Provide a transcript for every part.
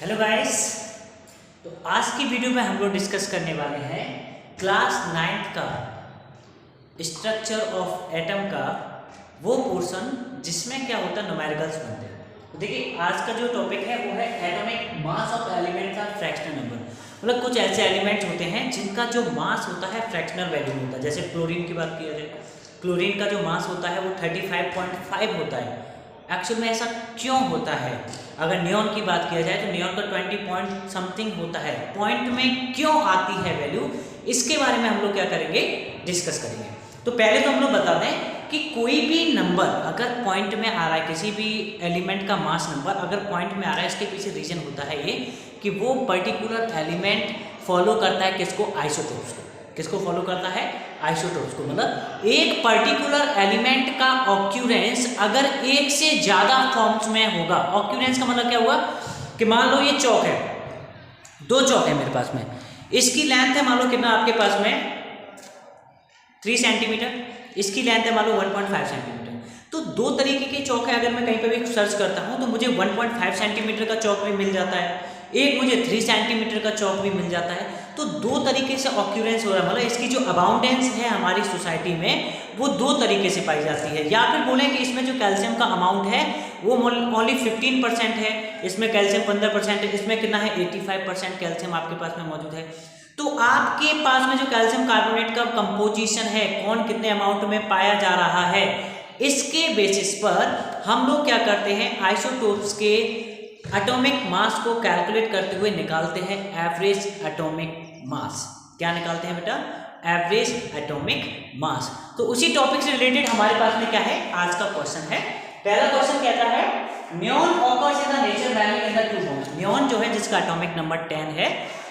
Hello guys. तो आज की वीडियो में हम लोग डिस्कस करने वाले हैं क्लास 9th का स्ट्रक्चर ऑफ एटम का वो पोर्शन जिसमें क्या होता है न्यूमेरिकल्स बनते हैं। तो देखिए आज का जो टॉपिक है वो है एटॉमिक मास ऑफ एलिमेंट का फ्रैक्शनल नंबर। मतलब कुछ ऐसे एलिमेंट्स होते हैं जिनका जो मास होता है फ्रैक्शनल वैल्यू में होता है। जैसे क्लोरीन की बात किया जाए, क्लोरीन का जो मास होता है वो 35.5 होता है। एक्चुअल में ऐसा क्यों होता है? अगर नियॉन की बात किया जाए तो नियॉन का 20 पॉइंट समथिंग होता है। पॉइंट में क्यों आती है वैल्यू, इसके बारे में हम लोग क्या करेंगे, डिस्कस करेंगे। तो पहले तो हम लोग बता दें कि कोई भी नंबर अगर पॉइंट में आ रहा है, किसी भी एलिमेंट का मास नंबर अगर पॉइंट में आ रहा है, इसके पीछे रीजन होता है ये कि वो पर्टिकुलर एलिमेंट फॉलो करता है किसको, आइसोटोप्स को। किसको फॉलो करता है? आइसोटोप्स को। मतलब एक पर्टिकुलर एलिमेंट का ऑक्यूरेंस अगर एक से ज्यादा फॉर्म्स में होगा, ऑक्यूरेंस का मतलब क्या हुआ कि मान लो ये चौक है, दो चौक है मेरे पास में, इसकी लेंथ है मान लो कितना आपके पास में 3 सेंटीमीटर, इसकी लेंथ है मान लो 1.5 सेंटीमीटर। तो दो तरीके के चौक है। अगर मैं कहीं पर भी सर्च करता हूं तो मुझे 1.5 सेंटीमीटर का चौक भी मिल जाता है, एक मुझे 3 सेंटीमीटर का चौक भी मिल जाता है। तो दो तरीके से ऑक्यूरेंस हो रहा है। मतलब इसकी जो अबाउंडेंस है हमारी सोसाइटी में वो दो तरीके से पाई जाती है। या फिर बोलें कि इसमें जो कैल्शियम का अमाउंट है वो ओनली 15% है, इसमें कैल्शियम 15% है, इसमें कितना है 85% कैल्शियम आपके पास में मौजूद है। तो आपके पास में जो कैल्शियम कार्बोनेट का कंपोजिशन है, कौन कितने अमाउंट में पाया जा रहा है, इसके बेसिस पर हम लोग क्या करते हैं, आइसोटोप्स के एटॉमिक मास को कैलकुलेट करते हुए निकालते हैं एवरेज एटॉमिक मास। क्या निकालते हैं बेटा? एवरेज एटॉमिक मास। तो उसी टॉपिक से रिलेटेड हमारे पास में क्या है, आज का क्वेश्चन है। पहला क्वेश्चन कहता है neon occurs in the nature value in the two forms. Neon जो है जिसका एटॉमिक नंबर 10 है,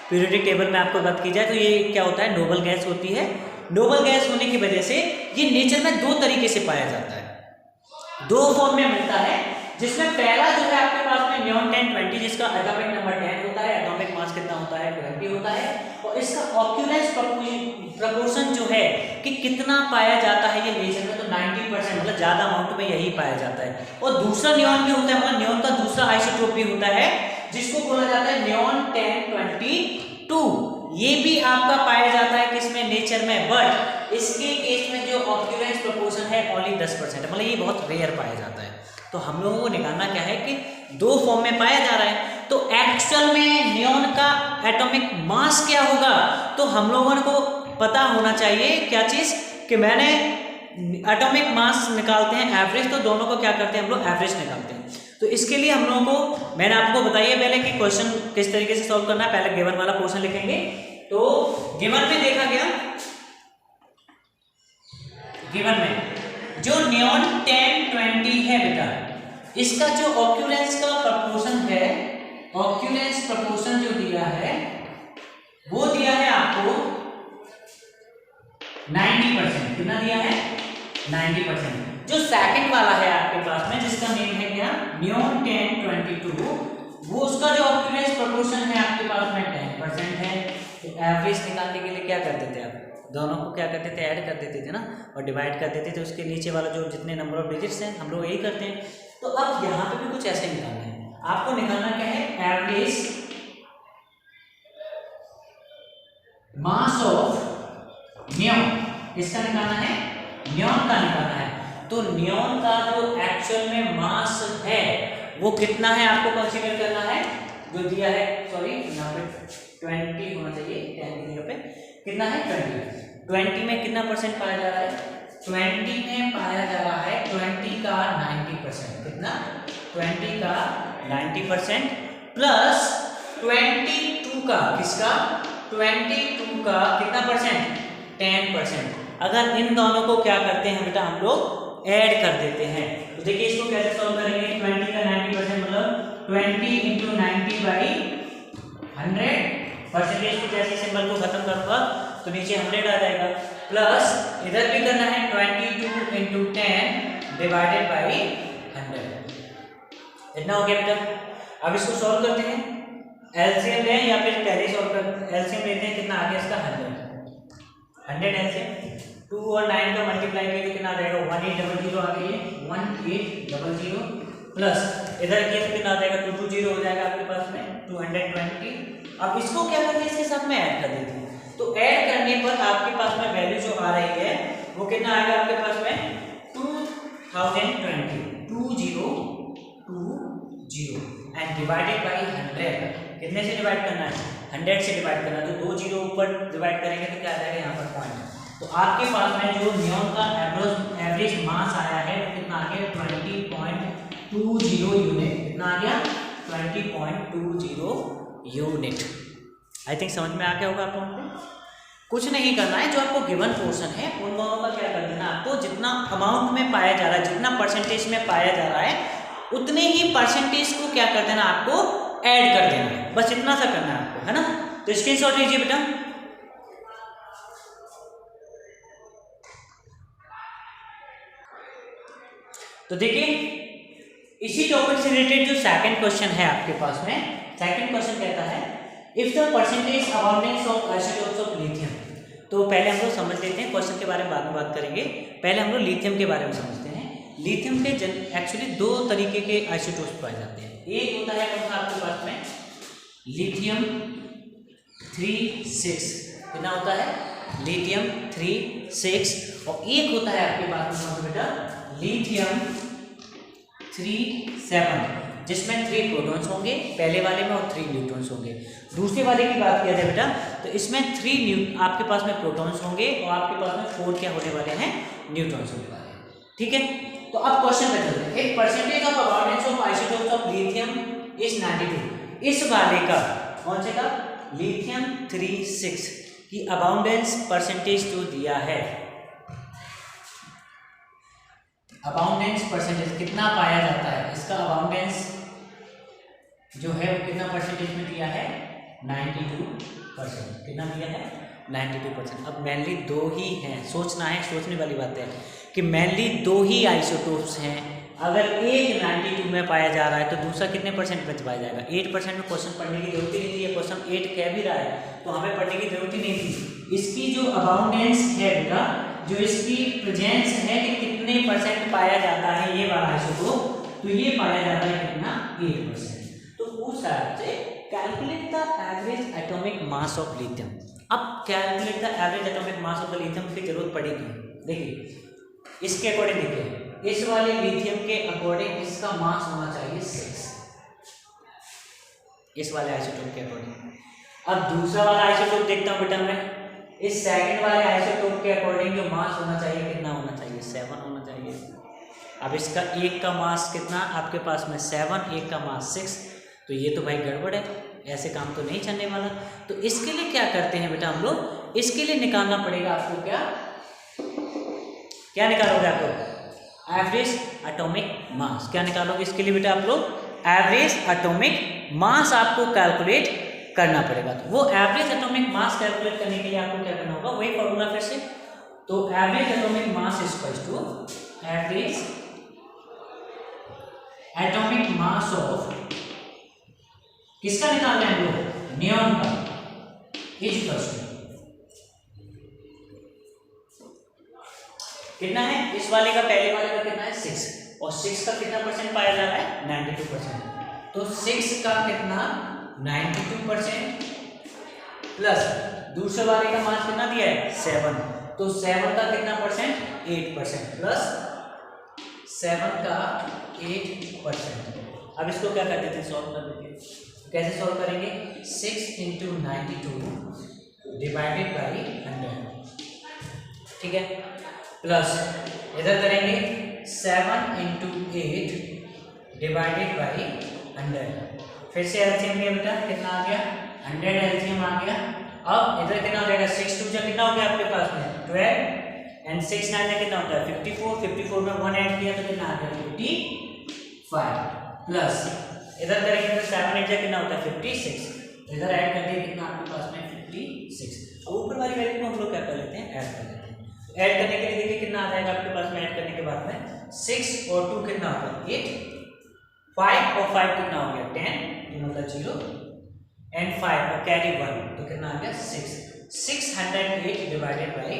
पीरियोडिक टेबल में आपको बात की जाए तो ये क्या होता है, नोबल गैस होती है। नोबल गैस होने की वजह से ये नेचर में दो तरीके से पाया जाता है, दो फॉर्म में मिलता है। जिसमें पहला जो है आपके पास में नियॉन 1020 जिसका एटॉमिक नंबर 10 होता है, एटॉमिक मास कितना होता है 20 होता है, और इसका ऑक्यूरेंस प्रपोर्शन जो है कि कितना पाया जाता है ये नेचर में, तो 90%, मतलब ज्यादा अमाउंट में यही पाया जाता है। और दूसरा नियॉन भी होता है, मतलब नियॉन का दूसरा आइसोटोप भी होता है जिसको बोला जाता है नियॉन 1022। ये भी आपका पाया जाता है किसमें, नेचर में, बट इसके केस में जो ऑक्यूरेंस प्रपोर्शन है ओनली 10%, मतलब ये बहुत रेयर पाया जाता है। तो हम लोगों को निकालना क्या है कि दो फॉर्म में पाया जा रहा है, तो एक्चुअल में नियॉन का एटॉमिक मास क्या होगा, तो हम लोगों को पता होना चाहिए क्या चीज कि मैंने एटॉमिक मास निकालते हैं एवरेज, तो दोनों को क्या करते हैं हम लोग, एवरेज निकालते हैं। तो इसके लिए हम लोगों को, मैंने आपको बताइए पहले कि क्वेश्चन किस तरीके से सॉल्व करना है। पहले गिवन वाला पोर्शन लिखेंगे। तो गिवन में देखा गया, गिवन में जो नियॉन 1020 है बेटा, इसका जो ऑक्यूरेंस का प्रपोर्शन है, ऑक्यूरेंस प्रपोर्शन जो दिया है वो दिया है आपको 90%। कितना दिया है? 90%। जो सेकंड वाला है आपके पास में जिसका नेम है क्या, नियॉन 1022, वो उसका जो ऑक्यूरेंस प्रपोर्शन है आपके पास में 10% है। तो एवरेज निकालने के लिए क्या करते थे आप, दोनों को क्या करते थे, ऐड कर देते थे ना, और डिवाइड कर देते थे। उसके नीचे वाला जो जितने नंबर ऑफ डिजिट्स हैं हम लोग यही करते हैं। तो अब यहाँ पे भी कुछ ऐसे निकालना है आपको। निकालना क्या है, एवरेज मास ऑफ नियॉन, किसका निकालना है, नियॉन का निकालना है। तो नियॉन का जो एक्चुअल में मास है वो कितना है आपको कंसीडर करना है, जो दिया है, सॉरी यहाँ पे 20 होना चाहिए, 10 की जगह पे कितना है 20 में कितना परसेंट पाया जा रहा है, 20 में पाया जा रहा है 20 का 90%। कितना? 20 का 90% प्लस 22 का, किसका, 22 का कितना परसेंट, 10%। अगर इन दोनों को क्या करते हैं बेटा, हम लोग ऐड कर देते हैं। तो देखिए इसको कैसे सॉल्व करेंगे, 20 का 90% मतलब 20 इंटू 90/100। परसेंटेज को जैसे सिंबल को खत्म करूंगा तो नीचे 100 आ जाएगा, प्लस इधर भी करना है 22 इंटू 10 डिवाइडेड बाई 100। इतना हो गया बेटा। अब इसको सॉल्व करते हैं, एलसीएम लें या फिर पहले सॉल्व कर, एलसीएम लेते हैं, कितना आ गया इसका 100 एलसीएम, 2 और 9 का मल्टीप्लाई करेंगे तो कितना आ जाएगा, 1800 आ गई है, 1800 प्लस इधर किया तो कितना आ जाएगा 220 हो जाएगा आपके पास में 220। अब इसको क्या करते हैं, इसके साथ में ऐड कर देते हैं। तो ऐड करने पर आपके पास में वैल्यू जो आ रही है वो कितना आएगा आपके पास में 2020 एंड डिवाइडेड बाई 100। कितने से डिवाइड करना है, 100 से डिवाइड करना है। तो 2 जीरो ऊपर डिवाइड करेंगे तो क्या आ जाएगा यहाँ पर पॉइंट। तो आपके पास में जो नियॉन का एवरेज मास आया है वो कितना आ गया 20.20 यूनिट। कितना आ गया 20.20 यूनिट। आई थिंक समझ में आ गया होगा आप लोगों को। कुछ नहीं करना है, जो आपको गिवन पोर्शन है उन दोनों का क्या कर देना, आपको जितना अमाउंट में पाया जा रहा है, जितना परसेंटेज में पाया जा रहा है उतने ही परसेंटेज को क्या कर देना, आपको ऐड कर देना है। बस इतना सा करना है आपको, है ना। तो स्क्रीनशॉट लीजिए बेटा। तो देखिए इसी टॉपिक से रिलेटेड जो सेकंड क्वेश्चन है आपके पास में, सेकंड क्वेश्चन कहता है if the percentage abundance of isotopes of lithium. तो पहले हम लोग समझ लेते हैं, क्वेश्चन के बारे में बाद में बात करेंगे। पहले हम लोग लिथियम के बारे में समझते हैं। लिथियम के एक्चुअली 2 तरीके के आइसोटोप्स पाए जाते हैं। एक होता है कौन सा आपके पास में लिथियम 3,6, कितना होता है लिथियम 3,6, और एक होता है आपके पास में बेटा लिथियम 3,7 जिसमें 3 प्रोटॉन्स होंगे पहले वाले में और 3 न्यूट्रॉन्स होंगे। दूसरे वाले की बात किया जाए बेटा तो इसमें 3 आपके पास में प्रोटॉन्स होंगे और आपके पास में 4 क्या होने वाले हैं, न्यूट्रॉन्स होने वाले हैं। ठीक है, तो अब क्वेश्चन पे चलते हैं। एक percentage of abundance of isotopes of lithium is 92। इस वाले का कौन से का लिथियम 3,6 की अबाउंडेंस परसेंटेज जो दिया है, अबाउंडेंस परसेंटेज कितना पाया जाता है, इसका अबाउंडेंस जो है वो कितना परसेंटेज में दिया है 92%। कितना दिया है 92%। अब मेनली 2 ही हैं, सोचना है, सोचने वाली बात है कि मेनली 2 ही आइसोटोप्स हैं। अगर एक 92 में पाया जा रहा है तो दूसरा कितने परसेंट में पाया जाएगा, 8% में क्वेश्चन पढ़ने की जरूरत ही नहीं थी। ये क्वेश्चन 8 कह भी रहा है तो हमें पढ़ने की जरूरत ही नहीं थी। इसकी जो अबाउंडेंस है बेटा, जो इसकी प्रेजेंस है कि कितने परसेंट पाया जाता है ये वाला आइसोटोप, तो ये पाया जाता है कितना 8%। तो पूछ रहा है आपसे calculate the average atomic mass of lithium. अब calculate the average atomic mass of the lithium की जरूरत पड़ेगी। देखिए इसके अकॉर्डिंग देखिए, इस वाले लिथियम के अकॉर्डिंग इसका मास होना चाहिए 6, इस वाले आइसोटोप के अकॉर्डिंग। अब दूसरा वाला आइसोटोप देखता हूं बेटा मैं, इस सेकंड वाले आइसोटोप के अकॉर्डिंग जो मास होना चाहिए कितना होना चाहिए 7 होना चाहिए। अब इसका एक का मास कितना आपके पास में 7, एक का मास 6, तो ये तो भाई गड़बड़ है, ऐसे काम तो नहीं चलने वाला। तो इसके लिए क्या करते हैं बेटा हम लोग, इसके लिए निकालना पड़ेगा आपको क्या निकालोगे आप लोग, एवरेज एटॉमिक मास। क्या निकालोगे इसके लिए बेटा आप लोग, एवरेज एटॉमिक मास आपको कैलकुलेट करना पड़ेगा। तो वो एवरेज एटॉमिक मास कैलकुलेट करने के लिए आपको क्या करना होगा, वही फॉर्मूला फिर से। तो average atomic mass equals to average atomic mass of, किसका निकाल रहे हैं हम लोग, नियॉन का, इक्वल्स टू कितना है, इस वाले का पहले वाले का कितना है 6, और 6 का कितना परसेंट पाया जा रहा है 92%। तो 6 का कितना 92% प्लस दूसरे वाले का मास कितना दिया है 7, तो 7 का कितना परसेंट 8% प्लस 7 का 8%। अब इसको क्या कर देते हैं, सॉल्व कर देते हैं। कैसे सॉल्व करेंगे, 6 × 92 डिवाइडेड बाई 100, ठीक है, प्लस इधर करेंगे 7 × 8 डिवाइडेड बाई 100। फिर से एलसीएम लिया बेटा, कितना आ गया 100 एलसीएम आ गया। अब इधर कितना हो जाएगा, 6 2 जा कितना हो गया आपके पास में 12 एंड 6 9 जा कितना होता है 54, 54 में 1 ऐड किया तो कितना आ गया 55 प्लस इधर करेंगे तो 7 8 जा कितना होता है 56, इधर ऐड करके कितना आपके पास में 56। अब ऊपर वाली वैल्यू को हम लोग क्या कर लेते हैं, ऐड कर लेते हैं। ऐड करने के लिए देखिए कितना आ जाएगा आपके पास में, ऐड करने के बाद में 6 और 2 कितना होगा 8, 5 और 5 कितना हो गया 10, मतलब 0 एंड 5 और कैरी 1 तो कितना आ गया 6, 608 डिवाइडेड बाई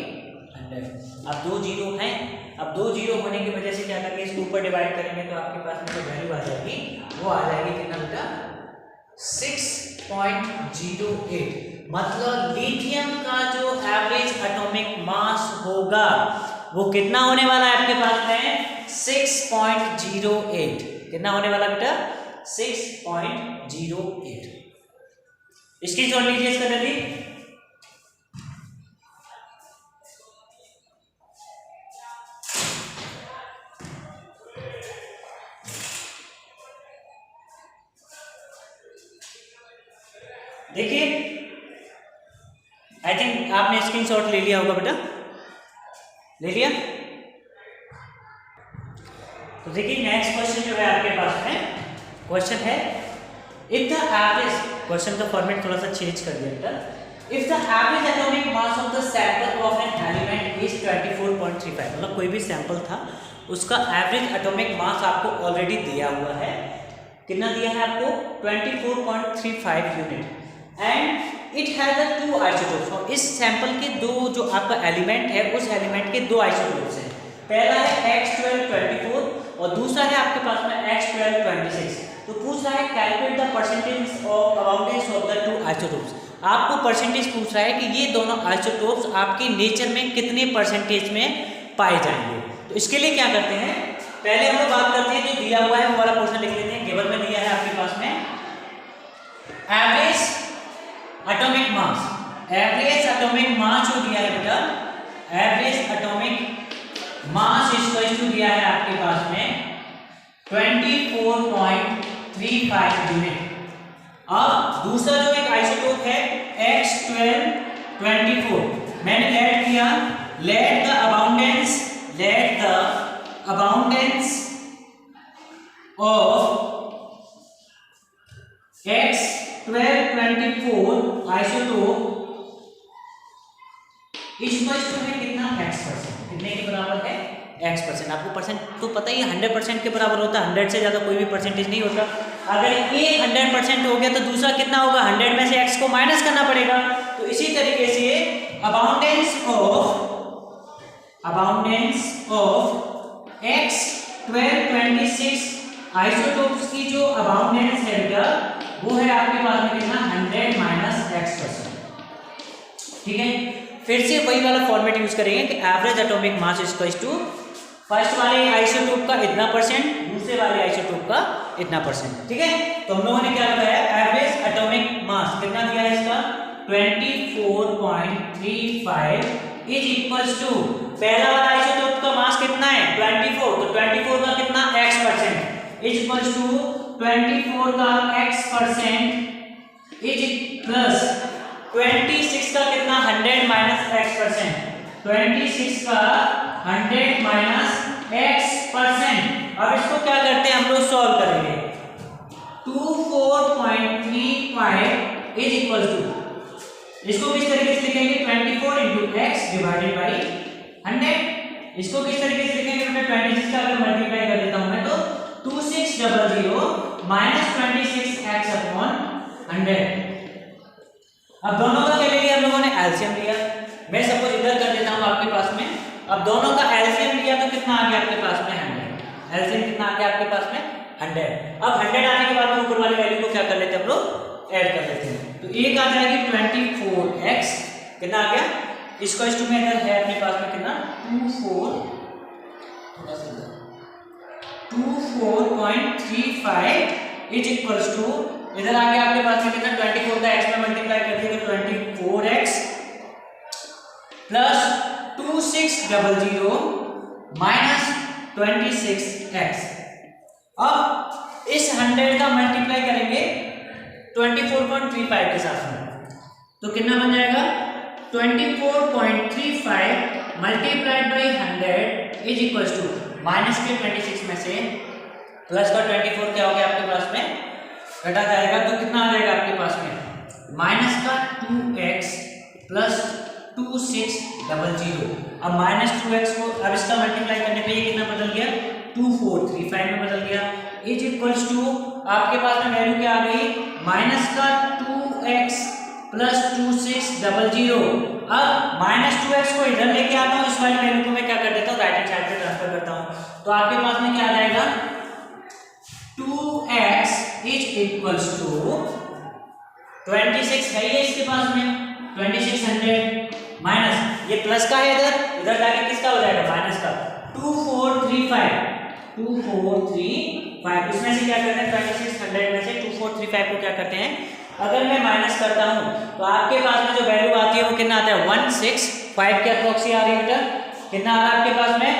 100। अब 2 जीरो हैं, अब 2 जीरो होने की वजह से क्या करेंगे, इसको ऊपर डिवाइड करेंगे तो आपके पास में जो वैल्यू आ जाएगी वो आ जाएगी कितना बेटा 6.08। मतलब लिथियम का जो एवरेज एटॉमिक मास होगा वो कितना होने वाला है आपके पास में 6.08। कितना होने वाला बेटा 6.08। इसकी जोड़ लीजिए इसका जल्दी। देखिए आई थिंक आपने स्क्रीनशॉट ले लिया होगा बेटा, ले लिया। तो देखिए नेक्स्ट क्वेश्चन जो है आपके पास में क्वेश्चन है इफ द एवरेज, क्वेश्चन का फॉर्मेट थोड़ा सा चेंज कर दिया बेटा। If the average atomic mass of the sample of an element is 24.35, मतलब कोई भी सैंपल था उसका एवरेज एटॉमिक मास आपको ऑलरेडी दिया हुआ है। कितना दिया है आपको 24.35 unit and it has the 2 isotopes. और इस सैंपल के दो जो आपका एलिमेंट है उस एलिमेंट के 2 आइसोटोप्स हैं। पहला है X1224 और दूसरा है आपके पास में X1226। तो पूछ रहा है calculate the percentage of abundance of the 2 isotopes. आपको परसेंटेज पूछ रहा है कि ये दोनों आइसोटोप्स आपके नेचर में कितने परसेंटेज में पाए जाएंगे। तो इसके लिए क्या करते हैं, पहले हम लोग बात करते हैं जो दिया हुआ है वो वाला पोर्शन लिख लेते हैं। टेबल में दिया है आपके पास में एवरेज एटॉमिक मास, एवरेज एटॉमिक मास जो दिया है बेटा, एवरेज एटॉमिक मास इसको दिया है आपके पास में 24.35 यूनिट। अब दूसरा जो एक आइसोटोप है X1224, मैंने लेट किया, let the abundance of X1224 isotope इसको है कितना X%, कितने के बराबर है X%। आपको परसेंट तो पता ही है 100% के बराबर होता है, 100 से ज्यादा कोई भी परसेंटेज नहीं होता। अगर ये 100% हो गया तो दूसरा कितना होगा, 100 में से x को माइनस करना पड़ेगा। तो इसी तरीके से अबाउंडेंस ऑफ X1226 आइसोटोप्स की जो अबाउंडेंस है बेटा वो है आपके पास में कितना 100 माइनस X%। ठीक है, फिर से वही वाला फॉर्मेट यूज करेंगे कि average atomic mass equals to first वाले आइसोटोप का इतना परसेंट, दूसरे वाले आइसोटोप का इतना परसेंट। ठीक है, तो हम लोगों ने क्या बताया, एवरेज एटॉमिक मास कितना दिया है इसका 24.35 इज इक्वल्स टू पहला वाला आइसोटोप का मास कितना है 24, तो 24 का कितना X% इज इक्वल्स टू 24 का X% इज प्लस 26 का कितना 100 माइनस X%, 26 का 100 माइनस X%। अब इसको क्या करते हैं हम लोग सॉल्व करेंगे। 24.35 इज इक्वल टू, इसको किस तरीके से लिखेंगे 24 इंटू एक्स डिवाइडेड बाई 100। इसको किस तरीके से लिखेंगे, 26 का अगर मल्टीप्लाई कर देता हूं मैं तो 2600 माइनस 26x अपॉन 100। अब दोनों का क्या ले लिया हम लोगों ने, एलसीएम लिया। मैं सपोज इधर कर देता हूं आपके पास में, अब दोनों का एलसीएम लिया तो कितना आ गया आपके पास में 100। एलसीएम कितना आ गया आपके पास में 100। अब 100 आने के बाद में ऊपर वाली वैल्यू को क्या कर लेते हैं हम लोग, ऐड कर लेते हैं। तो एक आ जाएगी 24x, कितना आ गया, इसको इस में इधर है अपने पास में कितना 24.35 इज इक्वल्स टू, इधर आ गया आपके पास में कितना 24 का x में मल्टीप्लाई कर दिया तो 24x प्लस 2600 माइनस 26x। अब इस 100 का मल्टीप्लाई करेंगे 24.35 के साथ में तो कितना बन जाएगा 24.35 multiplied by 100 is equals to minus के 26 में से प्लस का 24 क्या हो गया आपके पास में घटा जाएगा तो कितना आ जाएगा आपके पास में माइनस का 2x प्लस 2600। अब माइनस 2x को अब इसका मल्टीप्लाई करने पे ये कितना बदल गया 2435 में बदल गया इज इक्वल्स टू आपके पास में वैल्यू क्या आ गई माइनस का 2x +2600। अब -2x को इधर लेके आता हूँ, इस वाली वैल्यू को मैं क्या कर देता हूँ, राइट हैंड साइड पे ट्रांसफर करता हूँ। तो आपके पास में क्या आ जाएगा, 2x = 26 है ये इसके पास में 2600 माइनस ये प्लस का है, इधर जाके किसका हो जाएगा, माइनस का। 2435 इसमें से क्या करते हैं, 2600 में से 2435 को क्या करते हैं, अगर मैं माइनस करता हूं तो आपके पास में जो वैल्यू आती है वो कितना आता है, 165 के अप्रोक्सी आ रही है बेटा। कितना आ रहा है आपके पास में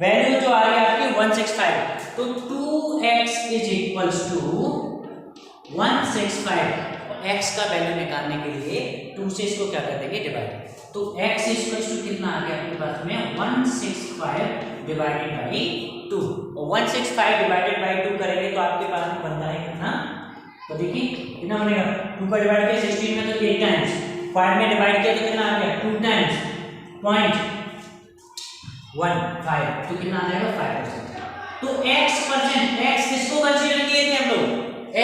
वैल्यू जो आ रही है आपकी 165। तो 2x = 165। x का वैल्यू निकालने के लिए 2 से इसको क्या कर देंगे, डिवाइड। तो x कितना आ गया आपके पास में, 165 डिवाइडेड बाई 2। और 165 डिवाइडेड बाई 2 करेंगे तो आपके पास में बनता है कितना, तो देखिए कितना बनेगा, 2 का डिवाइड किया 16 में तो 8 टाइम्स, 5 में डिवाइड किया तो कितना आ गया, 2 टाइम्स 0.15 तो कितना आ जाएगा, 5%। तो x किसको कंसीडर किए थे हम लोग,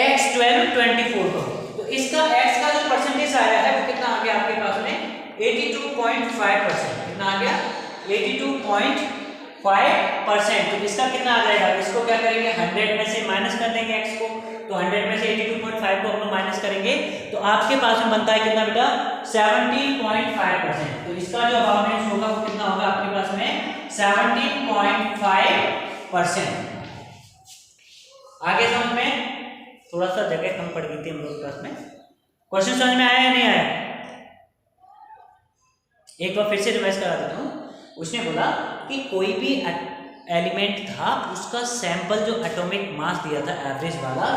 x 12 24 को। तो इसका x का जो परसेंटेज आया है वो कितना आ गया आपके पास में, 82.5%। कितना आ गया, 82.5%। तो इसका कितना आ जाएगा, इसको क्या करेंगे, 100 में से माइनस कर देंगे x को। तो 100 में से 82.5 को हम लोग माइनस करेंगे तो आपके पास में बनता है कितना बेटा, 17.5%। तो इसका जो अबाउंडेंस होगा वो कितना होगा आपके पास में, 17.5%। आगे समझ में, थोड़ा सा जगह कम पड़ गई थी हम लोग के पास में। क्वेश्चन समझ में आया या नहीं आया, एक बार फिर से रिवाइज करा देता हूँ। उसने बोला कि कोई भी एलिमेंट था, उसका सैंपल जो एटॉमिक मास दिया था एवरेज वाला,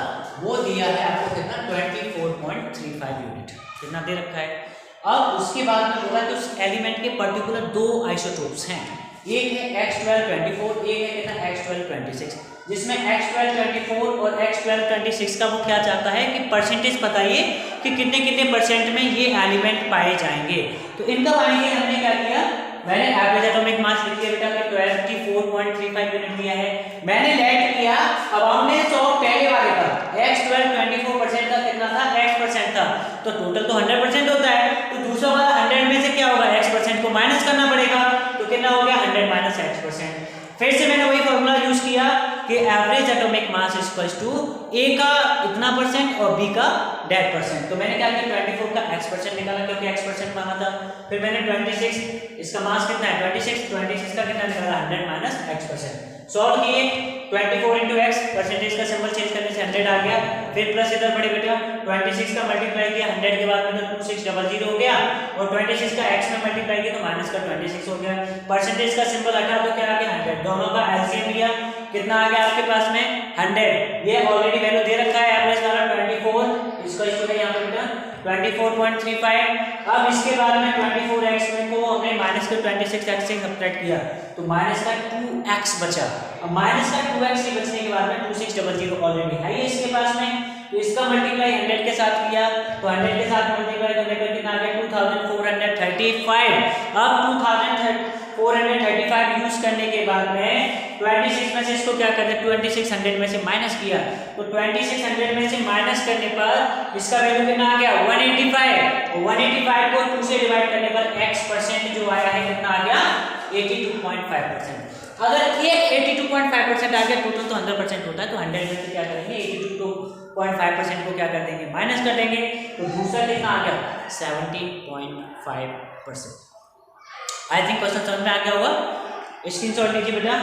वो दिया है आपको कितना, 24.35 यूनिट। कितना दे रखा है। अब उसके बाद में बोला कि उस एलिमेंट के पर्टिकुलर 2 आइसोटोप्स हैं, एक है X1224, एक है कितना X1226, जिसमें X1224 और X1226 का वो क्या चाहता है कि परसेंटेज बताइए कि कितने कितने परसेंट में ये एलिमेंट पाए जाएंगे। तो इनका पाएंगे हमने क्या किया, मैंने एवरेज एटॉमिक मास लिख दिया बेटा कि 24.35 यूनिट दिया है। मैंने लेट किया अबाउंडेंस ऑफ पहले वाले का, X1224% का कितना था, X% था, तो टोटल तो 100% होता है। तो दूसरा वाला 100 में से क्या होगा, X% को माइनस करना पड़ेगा। तो कितना हो गया, 100 - X%। फिर से मैंने वही फॉर्मूला यूज किया कि एवरेज एटॉमिक मास = A का इतना % और B का %। तो मैंने क्या किया, 24 का X% निकाला क्योंकि X% माना था। फिर मैंने 26, इसका मास कितना है 26 का कितना निकाला, 100 - X%। सॉल्व किए, 24 × X, परसेंटेज का सिंबल चेंज करने से 100 आ गया। फिर प्लस इधर बड़े बेटा 26 का मल्टीप्लाई किया 100 के बाद में तो 2600 हो गया, और 26 का X में मल्टीप्लाई किया तो माइनस का 26 हो गया। परसेंटेज का सिंबल हटा तो क्या आ गया, 100। दोनों का एलसीएम लिया, कितना आ गया आपके पास में, 100। ये ऑलरेडी वैल्यू दे रखा है एवरेज वाला 24, इसको यहाँ पे बेटा 24.35। अब इसके बाद में 24x में को हमने माइनस के 26x से सब्ट्रैक्ट किया तो माइनस का 2x बचा। अब माइनस का 2x से बचने के बाद में 2600 ऑलरेडी है ये इसके पास में, तो इसका मल्टीप्लाई 100 के साथ किया तो 100 के साथ मल्टीप्लाई करने पर कितना आ गया, 2435। अब 2435 यूज करने के बाद में 26 में से इसको क्या करते हैं, 2600 में से माइनस किया तो 2600 में से माइनस करने पर इसका वैल्यू कितना आ गया, 185। 185 को 2 से डिवाइड करने पर X% जो आया है कितना आ गया, 82.5%। अगर एक 82.5% आ गया, टोटल तो 100% होता है, तो 100 में से क्या करेंगे 82.5% को क्या कर देंगे, माइनस कर देंगे। तो दूसरा कितना आ गया, 17.5%। आई थिंक क्वेश्चन समझ में आ गया होगा, स्क्रीनशॉट लीजिए बेटा।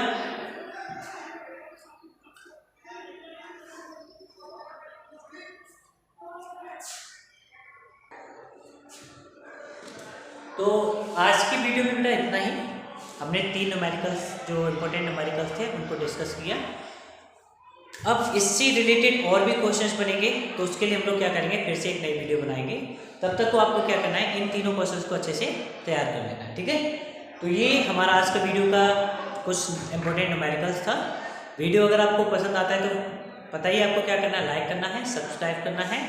तो आज की वीडियो में बेटा इतना ही। हमने 3 न्यूमेरिकल्स जो इम्पोर्टेंट न्यूमेरिकल्स थे उनको डिस्कस किया। अब इससे रिलेटेड और भी क्वेश्चंस बनेंगे तो उसके लिए हम लोग क्या करेंगे, फिर से एक नई वीडियो बनाएंगे। तब तक तो आपको क्या करना है, इन तीनों क्वेश्चंस को अच्छे से तैयार कर लेना है, ठीक है। तो ये हमारा आज का वीडियो का कुछ इम्पोर्टेंट न्यूमेरिकल्स था। वीडियो अगर आपको पसंद आता है तो पता ही आपको क्या करना है, लाइक करना है, सब्सक्राइब करना है,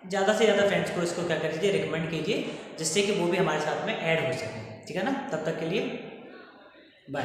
ज़्यादा से ज़्यादा फ्रेंड्स को इसको क्या कर दीजिए, रिकमेंड कीजिए, जिससे कि वो भी हमारे साथ में ऐड हो सके, ठीक है ना। तब तक के लिए बाय।